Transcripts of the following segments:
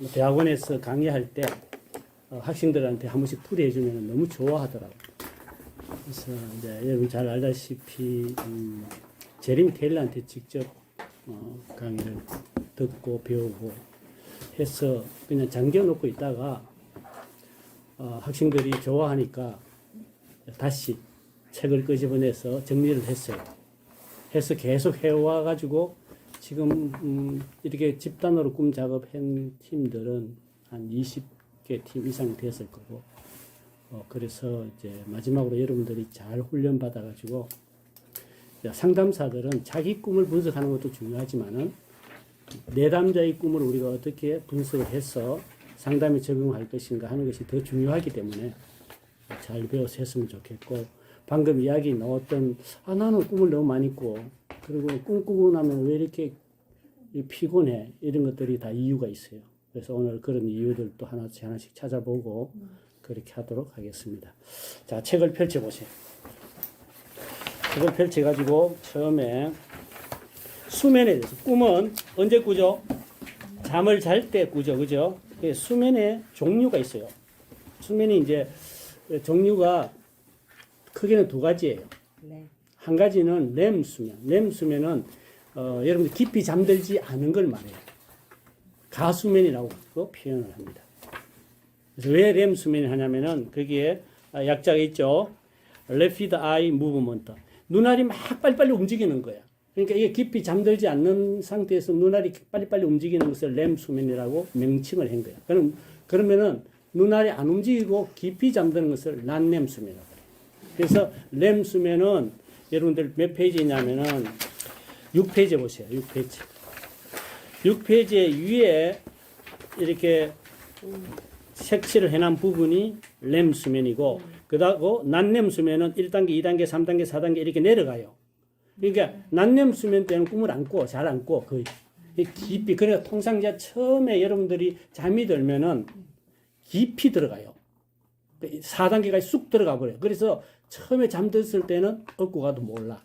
대학원에서 강의할 때 학생들한테 한 번씩 풀이해주면 너무 좋아하더라고요. 그래서 이제 여러분 잘 알다시피 제리미 테일러한테 직접 강의를 듣고 배우고 해서 그냥 잠겨놓고 있다가 학생들이 좋아하니까 다시 책을 끄집어내서 정리를 했어요. 해서 계속 해와가지고 지금 이렇게 집단으로 꿈 작업한 팀들은 한 20개 팀 이상 됐을 거고 그래서 이제 마지막으로 여러분들이 잘 훈련 받아가지고 상담사들은 자기 꿈을 분석하는 것도 중요하지만은 내담자의 꿈을 우리가 어떻게 분석을 해서 상담에 적용할 것인가 하는 것이 더 중요하기 때문에 잘 배워서 했으면 좋겠고 방금 이야기 나왔던 나는 꿈을 너무 많이 꿔 그리고 꿈꾸고 나면 왜 이렇게 피곤해 이런 것들이 다 이유가 있어요. 그래서 오늘 그런 이유들도 하나씩 찾아보고 그렇게 하도록 하겠습니다. 자, 책을 펼쳐보세요. 책을 펼쳐가지고 처음에 수면에 대해서 꿈은 언제 꾸죠? 잠을 잘 때 꾸죠. 그죠? 수면에 종류가 있어요. 수면이 이제 종류가 크게는 두 가지예요. 네. 한 가지는 렘 수면. 렘 수면은 여러분들 깊이 잠들지 않은 걸 말해요. 가수면이라고 표현을 합니다. 그래서 왜 렘 수면을 하냐면은 거기에 약자가 있죠. Rapid Eye Movement. 눈알이 막 빨리빨리 움직이는 거야. 그러니까 이게 깊이 잠들지 않는 상태에서 눈알이 빨리빨리 움직이는 것을 렘 수면이라고 명칭을 한 거야. 그러면은 눈알이 안 움직이고 깊이 잠드는 것을 난렘 수면이라고 해요. 그래서 렘 수면은 여러분들 몇 페이지냐면은 6페이지 보세요. 6페이지. 6페이지 위에 이렇게 색칠을 해놓은 부분이 렘 수면이고 그다고 난렘 수면은 1단계, 2단계, 3단계, 4단계 이렇게 내려가요. 그러니까 난렘 수면 때는 꿈을 안 꿔, 잘 안 꿔, 거의. 깊이. 그러니까 통상 이제 처음에 여러분들이 잠이 들면은 깊이 들어가요. 4단계까지 쑥 들어가 버려요. 그래서 처음에 잠들었을 때는 얻고 가도 몰라.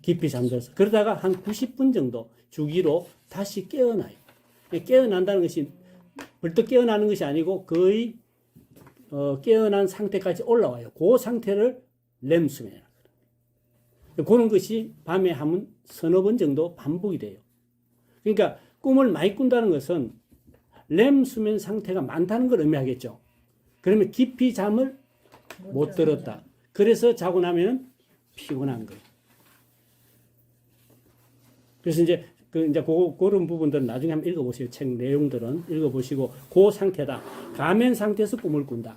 깊이 잠들어서. 그러다가 한 90분 정도 주기로 다시 깨어나요. 깨어난다는 것이 벌떡 깨어나는 것이 아니고 거의 깨어난 상태까지 올라와요. 그 상태를 렘 수면이라고 해요. 그런 것이 밤에 하면 서너 번 정도 반복이 돼요. 그러니까 꿈을 많이 꾼다는 것은 렘 수면 상태가 많다는 걸 의미하겠죠. 그러면 깊이 잠을 못 들었다. 그래서 자고 나면 피곤한 거예요. 그래서 이제 그런 부분들은 나중에 한번 읽어보세요. 책 내용들은 읽어보시고 그 상태다. 가면 상태에서 꿈을 꾼다.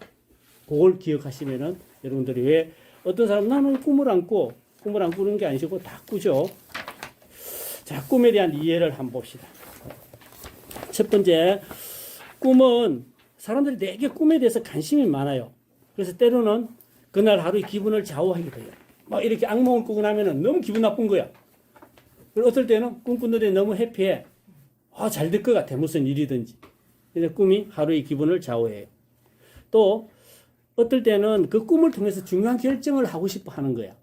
그걸 기억하시면은 여러분들이 왜 어떤 사람 나는 꿈을 안 꾸는 게 아니시고 다 꾸죠. 자, 꿈에 대한 이해를 한번 봅시다. 첫 번째, 꿈은 사람들이 되게 꿈에 대해서 관심이 많아요. 그래서 때로는 그날 하루의 기분을 좌우하기도 해요. 막 이렇게 악몽을 꾸고 나면은 너무 기분 나쁜 거야. 그리고 어떨 때는 꿈꾸는데 너무 해피해. 잘 될 것 같아. 무슨 일이든지. 그래서 꿈이 하루의 기분을 좌우해요. 또 어떨 때는 그 꿈을 통해서 중요한 결정을 하고 싶어 하는 거야.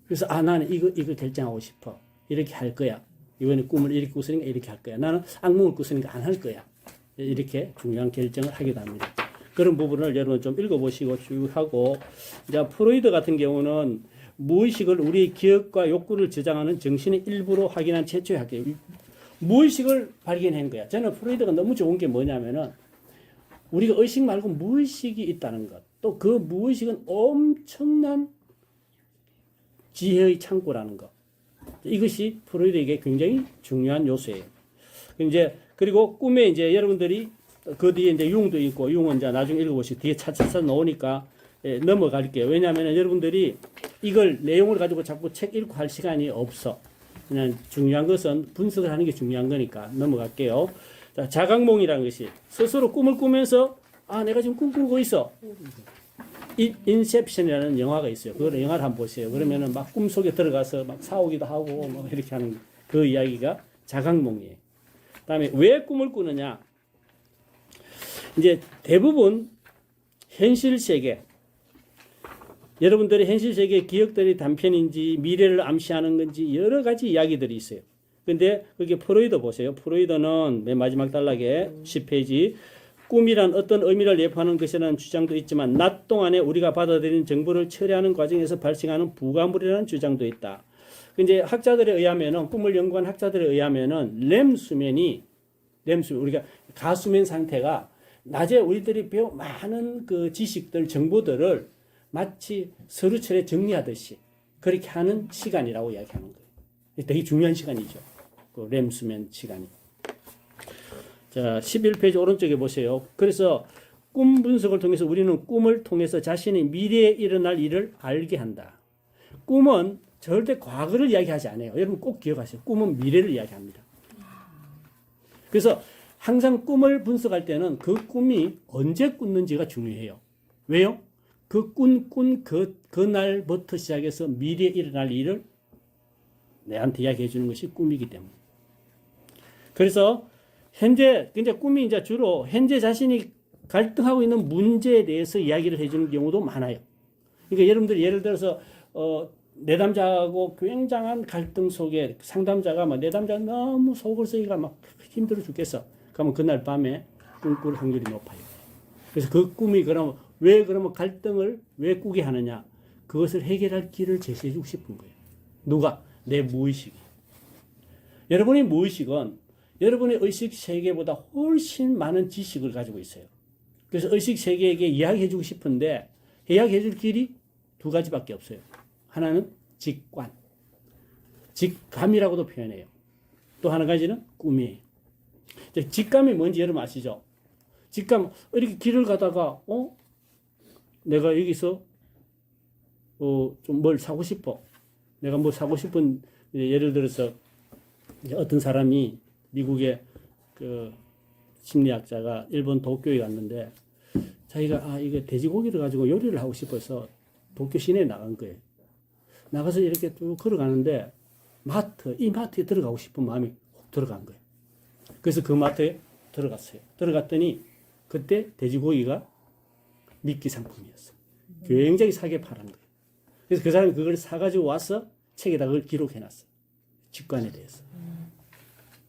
그래서 나는 이거 결정하고 싶어. 이렇게 할 거야. 이번에 꿈을 이렇게 꾸으니까 이렇게 할 거야. 나는 악몽을 꾸으니까 안 할 거야. 이렇게 중요한 결정을 하기도 합니다. 그런 부분을 여러분 좀 읽어보시고 쭉 하고 이제 프로이드 같은 경우는 무의식을 우리 기억과 욕구를 저장하는 정신의 일부로 확인한 최초의 학계. 무의식을 발견한 거야. 저는 프로이드가 너무 좋은 게 뭐냐면은 우리가 의식 말고 무의식이 있다는 것. 또 그 무의식은 엄청난 지혜의 창고라는 것. 이것이 프로이드에게 굉장히 중요한 요소예요. 그리고 꿈에 이제 여러분들이 그 뒤에 이제 융도 있고 융은 이제 나중에 읽어보시고 뒤에 차차차 나오니까 넘어갈게요. 왜냐하면 여러분들이 이걸 내용을 가지고 자꾸 책 읽고 할 시간이 없어. 그냥 중요한 것은 분석을 하는 게 중요한 거니까 넘어갈게요. 자, 자각몽이라는 것이 스스로 꿈을 꾸면서 내가 지금 꿈꾸고 있어. 인셉션이라는 영화가 있어요. 그걸 영화를 한번 보세요. 그러면은 막 꿈속에 들어가서 막 싸우기도 하고 막 이렇게 하는 그 이야기가 자각몽이에요. 그다음에 왜 꿈을 꾸느냐? 이제 대부분 현실 세계 여러분들의 현실 세계의 기억들이 단편인지 미래를 암시하는 건지 여러 가지 이야기들이 있어요. 근데 거기 프로이드 보세요. 프로이드는 맨 마지막 단락에 10페이지 꿈이란 어떤 의미를 내포하는 것이라는 주장도 있지만 낮 동안에 우리가 받아들이는 정보를 처리하는 과정에서 발생하는 부가물이라는 주장도 있다. 이제 학자들에 의하면은 꿈을 연구한 학자들에 의하면은 렘 수면 우리가 가수면 상태가 낮에 우리들이 배운 많은 그 지식들 정보들을 마치 서류철에 정리하듯이 그렇게 하는 시간이라고 이야기하는 거예요. 되게 중요한 시간이죠. 그 렘 수면 시간이. 자, 11페이지 오른쪽에 보세요. 그래서 꿈 분석을 통해서 우리는 꿈을 통해서 자신의 미래에 일어날 일을 알게 한다. 꿈은 절대 과거를 이야기하지 않아요. 여러분 꼭 기억하세요. 꿈은 미래를 이야기합니다. 그래서 항상 꿈을 분석할 때는 그 꿈이 언제 꾼는지가 중요해요. 왜요? 그날부터 시작해서 미래에 일어날 일을 내한테 이야기해 주는 것이 꿈이기 때문에. 그래서 현재 꿈이 이제 주로 현재 자신이 갈등하고 있는 문제에 대해서 이야기를 해주는 경우도 많아요. 그러니까 여러분들 예를 들어서 내담자하고 굉장한 갈등 속에 상담자가 막 내담자가 너무 속을 썩이가 막 힘들어 죽겠어. 그러면 그날 밤에 꿈꿀 확률이 높아요. 그래서 그 꿈이 그러면 갈등을 왜 꾸게 하느냐? 그것을 해결할 길을 제시해 주고 싶은 거예요. 누가? 내 무의식이. 여러분의 무의식은 여러분의 의식 세계보다 훨씬 많은 지식을 가지고 있어요. 그래서 의식 세계에게 이야기해 주고 싶은데 이야기해 줄 길이 두 가지밖에 없어요. 하나는 직관, 직감이라고도 표현해요. 또 한 가지는 꿈이에요. 직감이 뭔지 여러분 아시죠? 직감, 이렇게 길을 가다가 내가 여기서 좀 뭘 사고 싶어. 내가 뭐 사고 싶은, 예를 들어서 어떤 사람이 미국의 그 심리학자가 일본 도쿄에 갔는데 자기가 이거 돼지고기를 가지고 요리를 하고 싶어서 도쿄 시내에 나간 거예요. 나가서 이렇게 쭉 걸어가는데 이 마트에 들어가고 싶은 마음이 확 들어간 거예요. 그래서 그 마트에 들어갔어요. 들어갔더니 그때 돼지고기가 미끼 상품이었어요. 굉장히 싸게 팔은 거예요. 그래서 그 사람이 그걸 사가지고 와서 책에다 그걸 기록해놨어요. 직관에 대해서.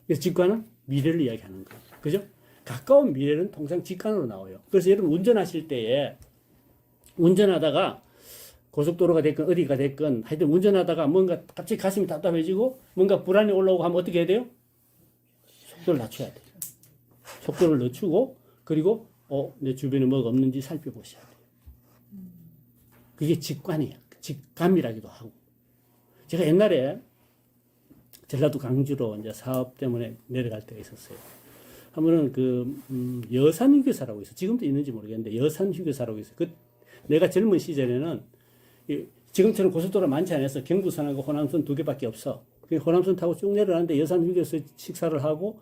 그래서 직관은 미래를 이야기하는 거예요. 그죠? 가까운 미래는 통상 직관으로 나와요. 그래서 여러분 운전하실 때에 운전하다가 고속도로가 됐건 어디가 됐건 하여튼 운전하다가 뭔가 갑자기 가슴이 답답해지고 뭔가 불안이 올라오고 하면 어떻게 해야 돼요? 속도를 낮춰야 돼요. 속도를 늦추고 그리고 내 주변에 뭐가 없는지 살펴보셔야 돼요. 그게 직관이에요. 직감이라기도 하고. 제가 옛날에 전라도 강주로 이제 사업 때문에 내려갈 때가 있었어요. 한 번은 여산 휴게소라고 있어요. 지금도 있는지 모르겠는데 여산 휴게소라고 있어요. 내가 젊은 시절에는 지금처럼 고속도로가 많지 않아서 경부선하고 호남선 두 개밖에 없어. 호남선 타고 쭉 내려가는데 여산 휴게소 식사를 하고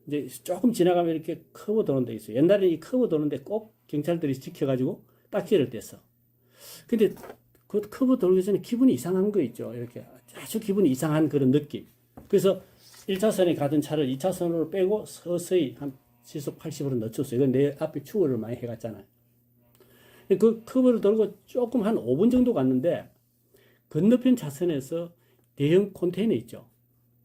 이제 조금 지나가면 이렇게 커브 도는 데 있어요. 옛날에 이 커브 도는데 꼭 경찰들이 지켜가지고 딱지를 뗐어. 근데 그 커브 돌기 전에 기분이 이상한 거 있죠. 이렇게 아주 기분이 이상한 그런 느낌. 그래서 1차선에 가던 차를 2차선으로 빼고 서서히 한 시속 80으로 늦췄어요. 이건 내 앞에 추월을 많이 해갔잖아요. 그 커브를 돌고 조금 한 5분 정도 갔는데 건너편 차선에서 대형 컨테이너 있죠.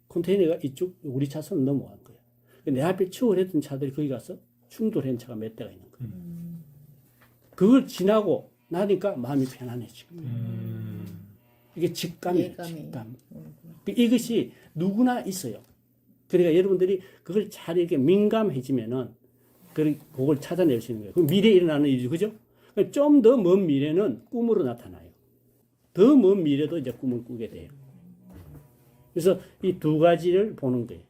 컨테이너가 이쪽 우리 차선을 넘어간 거예요. 내 앞에 추월했던 차들이 거기 가서 충돌한 차가 몇 대가 있는 거예요. 그걸 지나고 나니까 마음이 편안해지고. 이게 직감이에요. 직감. 이것이 누구나 있어요. 그러니까 여러분들이 그걸 잘 이렇게 민감해지면은 그걸 찾아낼 수 있는 거예요. 그럼 미래에 일어나는 일이죠. 그죠? 좀 더 먼 미래는 꿈으로 나타나요. 더 먼 미래도 이제 꿈을 꾸게 돼요. 그래서 이 두 가지를 보는 거예요.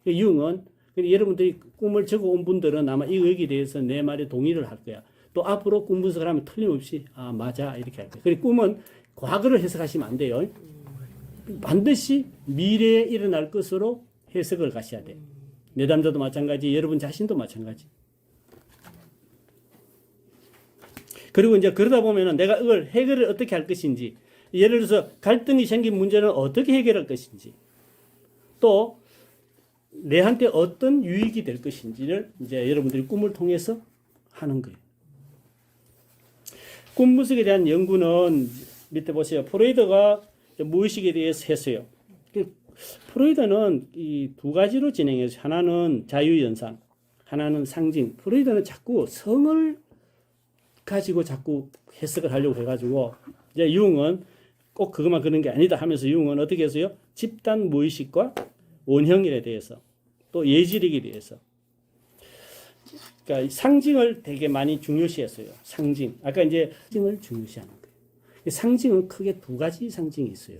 융은 여러분들이 꿈을 적어온 분들은 아마 여기에 대해서 내 말에 동의를 할 거야. 또 앞으로 꿈 분석을 하면 틀림없이 맞아 이렇게 할 거예요. 그리고 꿈은 과거를 해석하시면 안 돼요. 반드시 미래에 일어날 것으로 해석을 가셔야 돼요. 내담자도 마찬가지, 여러분 자신도 마찬가지. 그리고 이제 그러다 보면은 내가 이걸 해결을 어떻게 할 것인지, 예를 들어서 갈등이 생긴 문제는 어떻게 해결할 것인지, 또 내한테 어떤 유익이 될 것인지를 이제 여러분들이 꿈을 통해서 하는 거예요. 꿈 분석에 대한 연구는 밑에 보세요. 프로이드가 무의식에 대해서 했어요. 프로이드는 이 두 가지로 진행해서 하나는 자유연상, 하나는 상징. 프로이드는 자꾸 성을 가지고 자꾸 해석을 하려고 해가지고 이제 융은 꼭 그것만 그런 게 아니다 하면서 융은 어떻게 했어요? 집단 무의식과 원형일에 대해서 또 예지력에 대해서 그러니까 상징을 되게 많이 중요시했어요. 상징. 아까 이제 상징을 중요시하는 거예요. 상징은 크게 두 가지 상징이 있어요.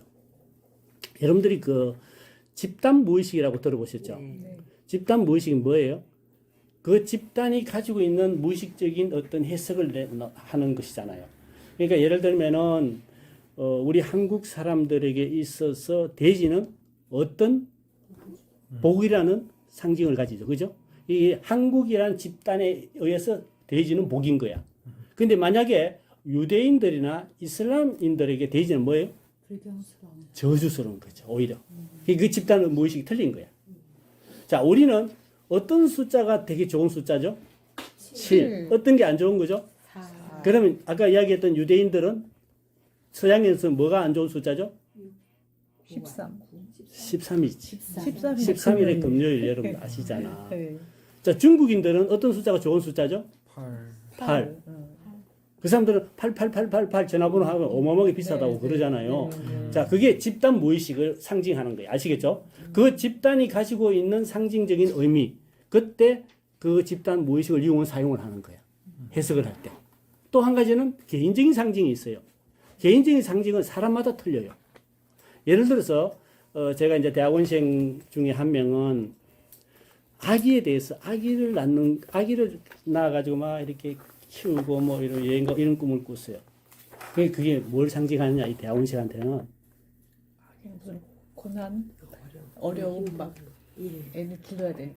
여러분들이 그 집단 무의식이라고 들어보셨죠? 네. 집단 무의식이 뭐예요? 그 집단이 가지고 있는 무의식적인 어떤 해석을 하는 것이잖아요. 그러니까 예를 들면은 우리 한국 사람들에게 있어서 돼지는 어떤 복이라는 상징을 가지죠. 그죠? 이 한국이라는 집단에 의해서 돼지는 복인 거야. 근데 만약에 유대인들이나 이슬람인들에게 돼지는 뭐예요? 불경스러운. 저주스러운 거죠. 오히려. 그 집단은 무의식이 틀린 거야. 자, 우리는 어떤 숫자가 되게 좋은 숫자죠? 7. 어떤 게 안 좋은 거죠? 4. 그러면 아까 이야기했던 유대인들은 서양에서 뭐가 안 좋은 숫자죠? 13. 13이지. 13. 13일의 금요일 여러분 아시잖아. 네. 자, 중국인들은 어떤 숫자가 좋은 숫자죠? 8. 그 사람들은 888888 전화번호 하면 어마어마하게 비싸다고 그러잖아요. 자, 그게 집단 무의식을 상징하는 거예요. 아시겠죠? 그 집단이 가지고 있는 상징적인 의미, 그때 그 집단 무의식을 이용한 사용을 하는 거야. 해석을 할 때. 또 한 가지는 개인적인 상징이 있어요. 개인적인 상징은 사람마다 틀려요. 예를 들어서 제가 이제 대학원생 중에 한 명은 아기에 대해서 아기를 낳아가지고 막 이렇게 키우고 뭐 이런 꿈을 꿨어요. 그게 뭘 상징하느냐 이 대학원생한테는 무슨 고난, 어려움 막 애를 길러야 돼.